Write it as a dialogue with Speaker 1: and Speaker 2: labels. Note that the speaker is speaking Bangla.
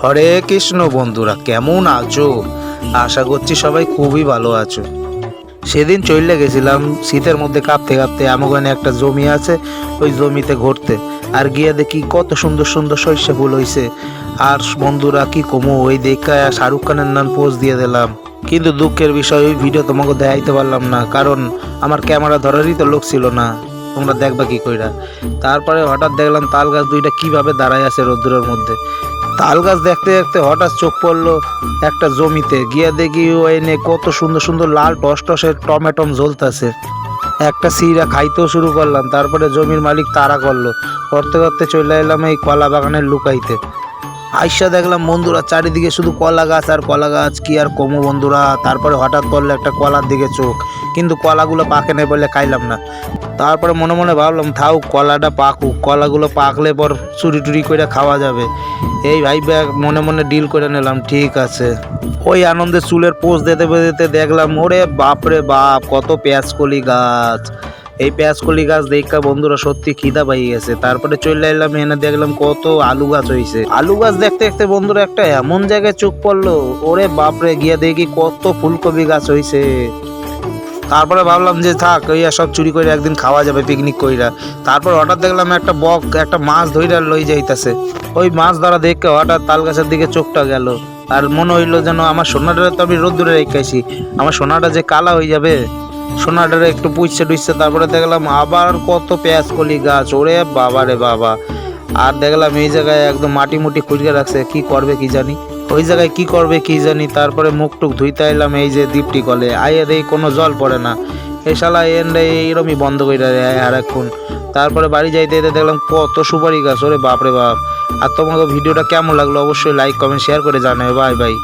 Speaker 1: হরে কৃষ্ণ বন্ধুরা, কেমন আছো? আশা করছি সবাই খুবই ভালো আছো। সেদিন চলে গেছিলাম শীতের মধ্যে কাঁপতে কাঁপতে। আমাকে একটা জমি আছে, ওই জমিতে ঘুরতে। আর গিয়ে দেখি কত সুন্দর সুন্দর সর্ষে ফুল হয়েছে। আর বন্ধুরা কি কমু, ওই দেখা শাহরুখ খানের নাম পোস্ট দিয়ে দিলাম। কিন্তু দুঃখের বিষয়, ওই ভিডিও তোমাকে দেখাইতে পারলাম না, কারণ আমার ক্যামেরা ধরারই তো লোক ছিল না। তোমরা দেখবা কি কইরা। তারপরে হঠাৎ দেখলাম তাল গাছ দুইটা কিভাবে দাঁড়ায় আছে রোদ্দুরের মধ্যে। তাল গাছ দেখতে দেখতে হঠাৎ চোখ পড়লো একটা জমিতে। গিয়া দেখি ওই নে কত সুন্দর সুন্দর লাল টসটসের টমেটম জ্বলতেছে। একটা সিরা খাইতেও শুরু করলাম। তারপরে জমির মালিক তাড়া করলো, করতে করতে চলে এলাম এই কলা বাগানের লুকাইতে। আইসা দেখলাম বন্ধুরা চারিদিকে শুধু কলা গাছ আর কলা গাছ, কি আর কমো বন্ধুরা। তারপরে হঠাৎ পড়লো একটা কলার দিকে চোখ, কিন্তু কলাগুলো পাকে নেই বলে খাইলাম না। তারপরে মনে মনে ভাবলাম থাও কলাটা পাকুক, কলাগুলো পাকলে পর চুরি টুরি করে খাওয়া যাবে। এই ভাইবা মনে মনে ডিল করে নিলাম, ঠিক আছে। ওই আনন্দে চুলের পোজ দিতে দিতে দেখলাম ওরে বাপরে বাপ, কত পেঁয়াজকলি গাছ। এই পেঁয়াজকলি গাছ দেখা বন্ধুরা সত্যি খিদা পাই গেছে। তারপরে চলে এলাম, এনে দেখলাম কত আলু গাছ হয়েছে। আলু গাছ দেখতে দেখতে বন্ধুরা একটা এমন জায়গায় চোখ পড়লো, ওরে বাপরে, গিয়া দেখি কত ফুলকপি গাছ হয়েছে। তারপরে ভাবলাম যে থাক, ওইয়া সব চুরি করে একদিন খাওয়া যাবে পিকনিক কইরা। তারপর হঠাৎ দেখলাম একটা বক একটা মাছ ধইরা লই যাইতাছে। ওই মাছ ধরা দেখে হঠাৎ তাল গাছের দিকে চোখটা গেল। আর মনে হইলো যেন আমার সোনাটা তো আমি রোদ্দুরে রেখেছি, আমার সোনাটা যে কালা হয়ে যাবে। সোনাটারে একটু পুইছে টুইছে। তারপরে দেখলাম আবার কত পেঁয়াজকলি গাছ, ওরে বাবা রে বাবা। আর দেখলাম এই জায়গায় একদম মাটি মুটি খুঁড়ে রাখছে, কি করবে কি জানি, ওই জায়গায় কি করবে কি জানি। তারপরে মুখ টুক ধুইতে এলাম এই যে দীপটি কলে, আইয়ে দেই কোনো জল পড়ে না। এই শালা এইরমই বন্ধ করে আর এখন। তারপরে বাড়ি যাইতে যেতে দেখলাম কত সুপারি গাছ, ওরে বাপরে বাপ। আর তোমাকে ভিডিওটা কেমন লাগলো অবশ্যই লাইক কমেন্ট শেয়ার করে জানাবে। Bye bye.